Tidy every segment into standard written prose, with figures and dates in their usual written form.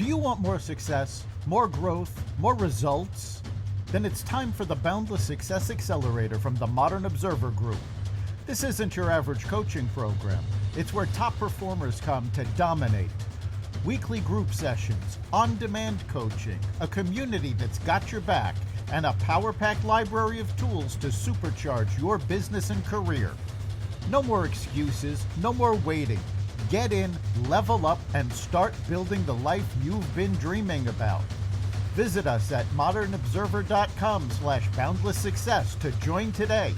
Do you want more success, more growth, more results? Then it's time for the Boundless Success Accelerator from the Modern Observer Group. This isn't your average coaching program. It's where top performers come to dominate. Weekly group sessions, on-demand coaching, a community that's got your back, and a power-packed library of tools to supercharge your business and career. No more excuses, no more waiting. Get in, level up, and start building the life you've been dreaming about. Visit us at modernobserver.com/boundless success to join today.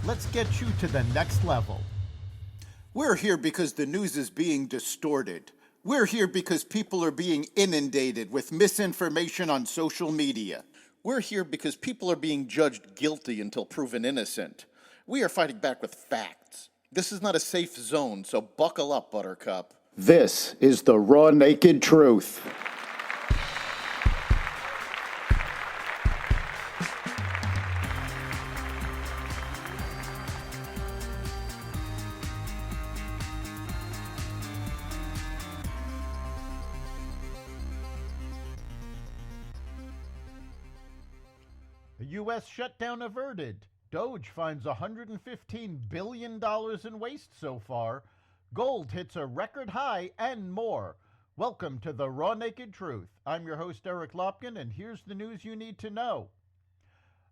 Let's get you to the next level. We're here because the news is being distorted. We're here because people are being inundated with misinformation on social media. We're here because people are being judged guilty until proven innocent. We are fighting back with facts. This is not a safe zone, so buckle up, Buttercup. This is the raw, naked truth. The U.S. shutdown averted. DOGE finds $115 billion in waste so far. Gold hits a record high and more. Welcome to the Raw Naked Truth. I'm your host, Eric Lopkin, and here's the news you need to know.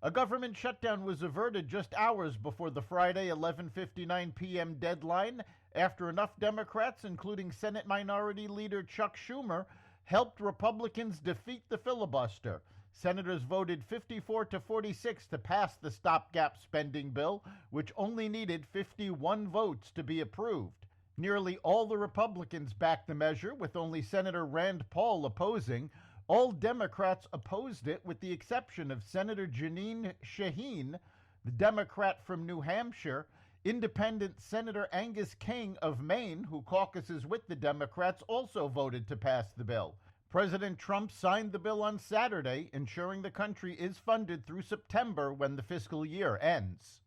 A government shutdown was averted just hours before the Friday 11:59 p.m. deadline after enough Democrats, including Senate Minority Leader Chuck Schumer, helped Republicans defeat the filibuster. Senators voted 54-46 to pass the stopgap spending bill, which only needed 51 votes to be approved. Nearly all the Republicans backed the measure, with only Senator Rand Paul opposing. All Democrats opposed it, with the exception of Senator Jeanine Shaheen, the Democrat from New Hampshire. Independent Senator Angus King of Maine, who caucuses with the Democrats, also voted to pass the bill. President Trump signed the bill on Saturday, ensuring the country is funded through September when the fiscal year ends.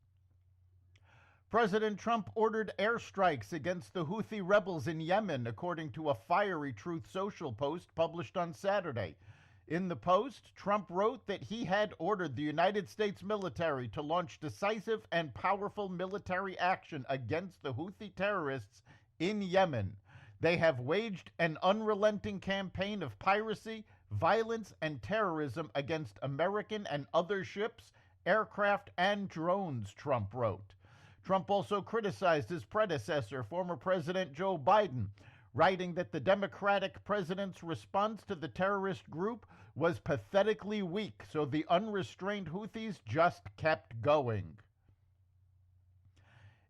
President Trump ordered airstrikes against the Houthi rebels in Yemen, according to a fiery Truth Social post published on Saturday. In the post, Trump wrote that he had ordered the United States military to launch decisive and powerful military action against the Houthi terrorists in Yemen. They have waged an unrelenting campaign of piracy, violence, and terrorism against American and other ships, aircraft, and drones, Trump wrote. Trump also criticized his predecessor, former President Joe Biden, writing that the Democratic president's response to the terrorist group was pathetically weak, so the unrestrained Houthis just kept going.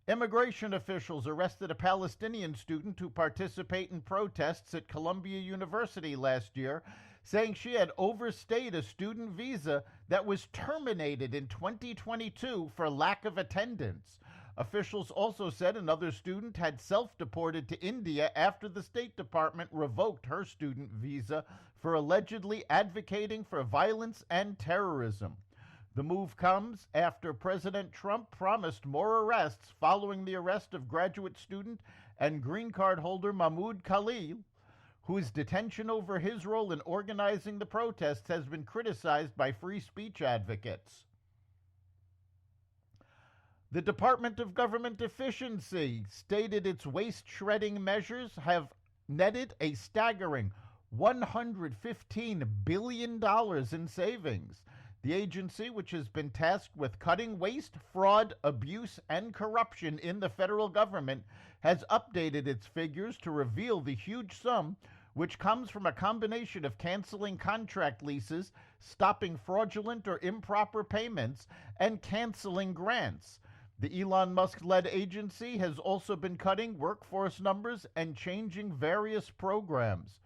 Immigration officials arrested a Palestinian student who participated in protests at Columbia University last year, saying she had overstayed a student visa that was terminated in 2022 for lack of attendance. Officials also said another student had self-deported to India after the State Department revoked her student visa for allegedly advocating for violence and terrorism. The move comes after President Trump promised more arrests following the arrest of graduate student and green card holder Mahmoud Khalil, whose detention over his role in organizing the protests has been criticized by free speech advocates. The Department of Government Efficiency stated its waste shredding measures have netted a staggering $115 billion in savings. The agency, which has been tasked with cutting waste, fraud, abuse, and corruption in the federal government, has updated its figures to reveal the huge sum, which comes from a combination of canceling contract leases, stopping fraudulent or improper payments, and canceling grants. The Elon Musk-led agency has also been cutting workforce numbers and changing various programs.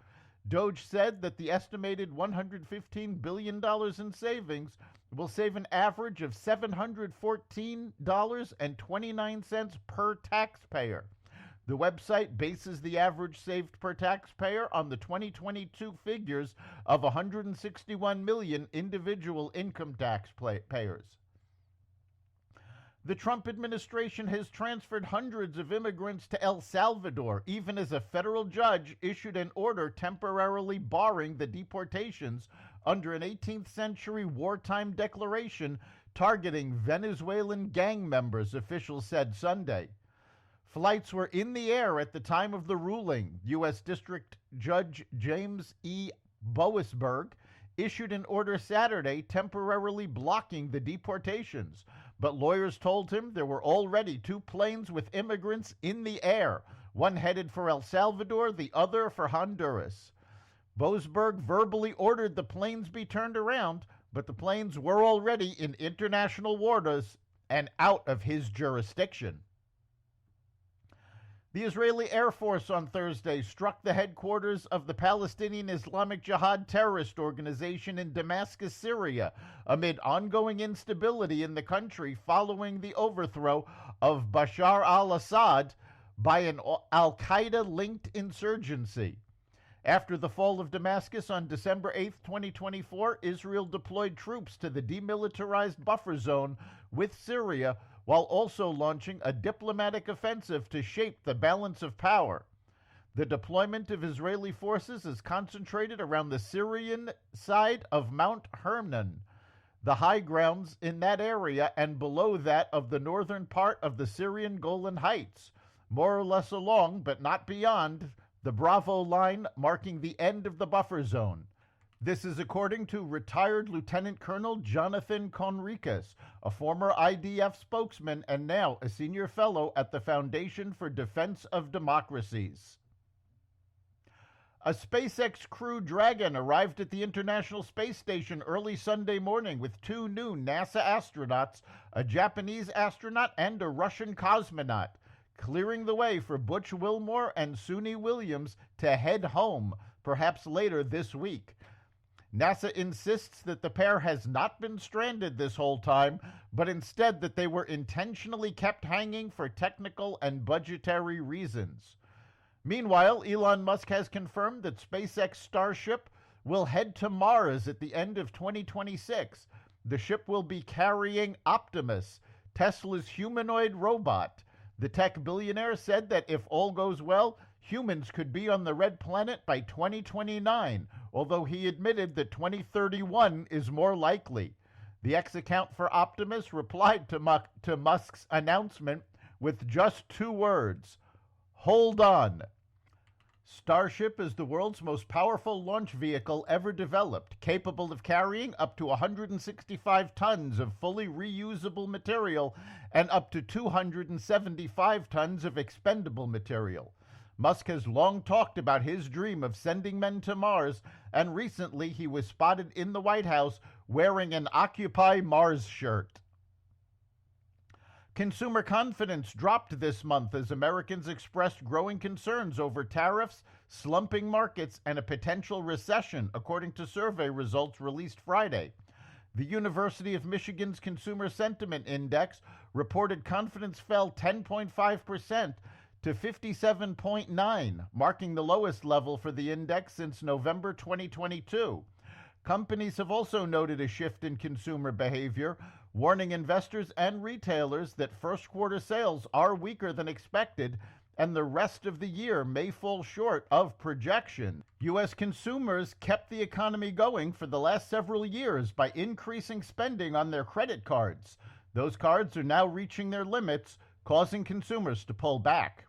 DOGE said that the estimated $115 billion in savings will save an average of $714.29 per taxpayer. The website bases the average saved per taxpayer on the 2022 figures of 161 million individual income tax payers. The Trump administration has transferred hundreds of immigrants to El Salvador, even as a federal judge issued an order temporarily barring the deportations under an 18th century wartime declaration targeting Venezuelan gang members, officials said Sunday. Flights were in the air at the time of the ruling. U.S. District Judge James E. Boasberg issued an order Saturday temporarily blocking the deportations, but lawyers told him there were already 2 planes with immigrants in the air, one headed for El Salvador, the other for Honduras. Boasberg verbally ordered the planes be turned around, but the planes were already in international waters and out of his jurisdiction. The Israeli Air Force on Thursday struck the headquarters of the Palestinian Islamic Jihad terrorist organization in Damascus, Syria, amid ongoing instability in the country following the overthrow of Bashar al-Assad by an al-Qaeda-linked insurgency. After the fall of Damascus on December 8, 2024, Israel deployed troops to the demilitarized buffer zone with Syria, while also launching a diplomatic offensive to shape the balance of power. The deployment of Israeli forces is concentrated around the Syrian side of Mount Hermon, the high grounds in that area, and below that of the northern part of the Syrian Golan Heights, more or less along, but not beyond, the Bravo line marking the end of the buffer zone. This is according to retired Lieutenant Colonel Jonathan Conricus, a former IDF spokesman and now a senior fellow at the Foundation for Defense of Democracies. A SpaceX Crew Dragon arrived at the International Space Station early Sunday morning with 2 new NASA astronauts, a Japanese astronaut and a Russian cosmonaut, clearing the way for Butch Wilmore and Suni Williams to head home, perhaps later this week. NASA insists that the pair has not been stranded this whole time, but instead that they were intentionally kept hanging for technical and budgetary reasons. Meanwhile, Elon Musk has confirmed that SpaceX Starship will head to Mars at the end of 2026. The ship will be carrying Optimus, Tesla's humanoid robot. The tech billionaire said that if all goes well, humans could be on the red planet by 2029, although he admitted that 2031 is more likely. The ex-account for Optimus replied to Musk's announcement with just 2 words: hold on. Starship is the world's most powerful launch vehicle ever developed, capable of carrying up to 165 tons of fully reusable material and up to 275 tons of expendable material. Musk has long talked about his dream of sending men to Mars, and recently he was spotted in the White House wearing an Occupy Mars shirt. Consumer confidence dropped this month as Americans expressed growing concerns over tariffs, slumping markets, and a potential recession, according to survey results released Friday. The University of Michigan's Consumer Sentiment Index reported confidence fell 10.5% to 57.9, marking the lowest level for the index since November 2022. Companies have also noted a shift in consumer behavior, warning investors and retailers that first quarter sales are weaker than expected and the rest of the year may fall short of projection. U.S. consumers kept the economy going for the last several years by increasing spending on their credit cards. Those cards are now reaching their limits, causing consumers to pull back.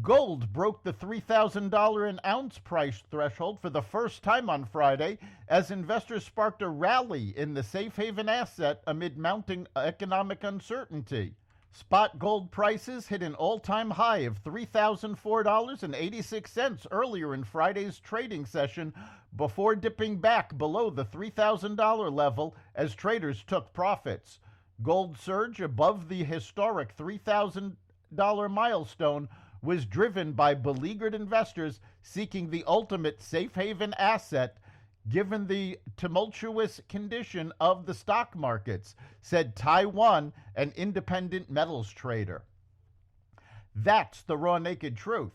Gold broke the $3,000 an ounce price threshold for the first time on Friday as investors sparked a rally in the safe haven asset amid mounting economic uncertainty. Spot gold prices hit an all-time high of $3,004.86 earlier in Friday's trading session before dipping back below the $3,000 level as traders took profits. Gold surge above the historic $3,000 milestone was driven by beleaguered investors seeking the ultimate safe haven asset given the tumultuous condition of the stock markets, said Taiwan, an independent metals trader. That's the raw naked truth.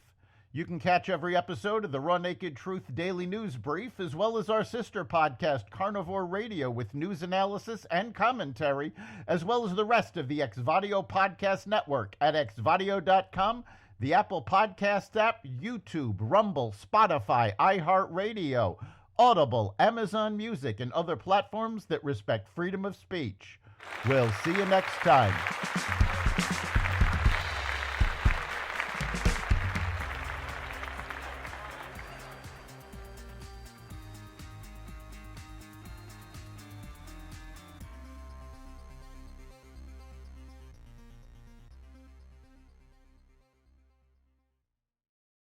You can catch every episode of the Raw Naked Truth Daily News Brief, as well as our sister podcast, Carnivore Radio, with news analysis and commentary, as well as the rest of the Xvadio Podcast Network at xvadio.com, the Apple Podcasts app, YouTube, Rumble, Spotify, iHeartRadio, Audible, Amazon Music, and other platforms that respect freedom of speech. We'll see you next time.